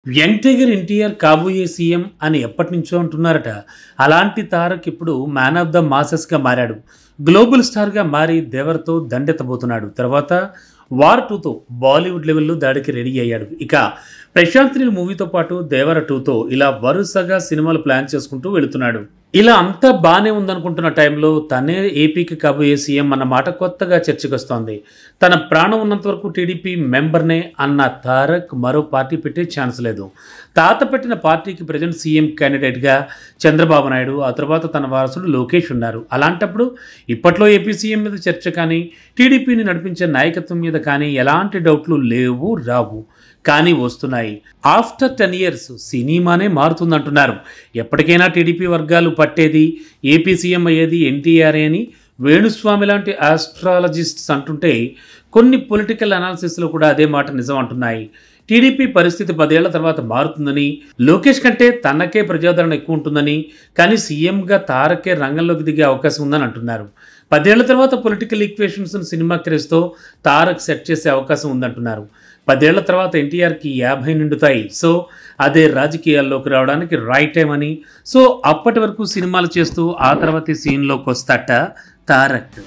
Young tiger NTR కాబోయే CM అని ఎప్పటినుంచో అంటున్నారట. అలాంటి తారక్ ఇప్పుడు మ్యాన్ ఆఫ్ ద మాసెస్‌గా మారాడు. గ్లోబల్ స్టార్‌గా మారి 'దేవర'తో దండెత్తబోతున్నాడు. తర్వాత 'వార్ 2'తో బాలీవుడ్ లెవెల్‌లో దాడికి రెడీ అయ్యాడు. ఇక 'ప్రశాంత్ నీల్' మూవీతో పాటు 'దేవర 2'తో ఇలా వరుసగా సినిమాలు ప్లాన్ చేసుకుంటూ వెళుతున్నాడు. ఇలా అంతా బానే ఉందనుకుంటున్న టైంలో తనే ఏపీకి కాబోయే సీఎం అన్న మాట కొత్తగా చర్చకొస్తోంది. తన ప్రాణం ఉన్నంత వరకు టీడీపీ మెంబర్‌నే అన్న తారక్ మరో పార్టీ పెట్టే ఛాన్స్ లేదు. తాత పెట్టిన పార్టీకి ప్రెజెంట్ సీఎం క్యాండిడేట్‌గా చంద్రబాబు నాయుడు, ఆ తర్వాత తన వారసుడు లోకేష్ ఉన్నారు. అలాంటప్పుడు ఇప్పట్లో ఏపీ సీఎం మీద చర్చ కానీ, టీడీపీని నడిపించే నాయకత్వం మీద కానీ ఎలాంటి డౌట్లు లేవు, రావు. కానీ వస్తున్నాయి. ఆఫ్టర్ 10 ఇయర్స్ సినిమానే మారుతుందంటున్నారు. ఎప్పటికైనా టీడీపీ వర్గాలు పట్టేది, ఏపీ సీఎం అయ్యేది ఎన్టీఆర్ఏ అని వేణుస్వామి లాంటి ఆస్ట్రాలజిస్ట్స్ అంటుంటే, కొన్ని పొలిటికల్ అనాలిసిస్‌లో కూడా అదే మాట నిజం అంటున్నాయి. టీడీపీ పరిస్థితి 10 ఏళ్ల తర్వాత మారుతుందని, లోకేష్ కంటే తనకే ప్రజాదరణ ఎక్కువ ఉంటుందని, కానీ సీఎంగా తారకే రంగంలోకి దిగే అవకాశం ఉందని అంటున్నారు. 10 ఏళ్ల తర్వాత పొలిటికల్ ఈక్వేషన్స్‌ను సినిమా క్రేజ్‌తో తారక్ సెట్ చేసే అవకాశం ఉందంటున్నారు. 10 ఏళ్ల తర్వాత ఎన్టీఆర్‌కి 50 నిండుతాయి. సో, అదే రాజకీయాల్లోకి రావడానికి రైట్ టైం అని, సో అప్పటి వరకు సినిమాలు చేస్తూ ఆ తర్వాతే సీన్‌లోకి వస్తాట తారక్.